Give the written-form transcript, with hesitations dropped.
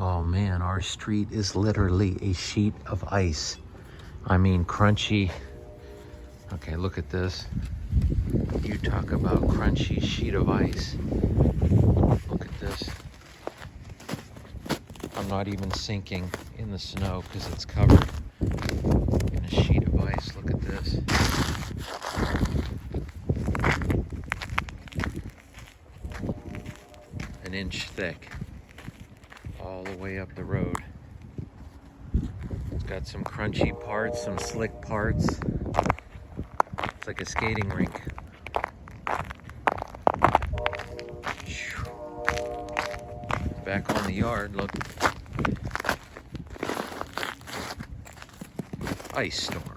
Oh man, our street is literally a sheet of ice. I mean, crunchy. Okay, look at this. You talk about crunchy sheet of ice. Look at this. I'm not even sinking in the snow because it's covered in a sheet of ice. Look at this. An inch thick all the way up the road. It's got some crunchy parts, some slick parts. It's like a skating rink. Back on the yard, look. Ice storm.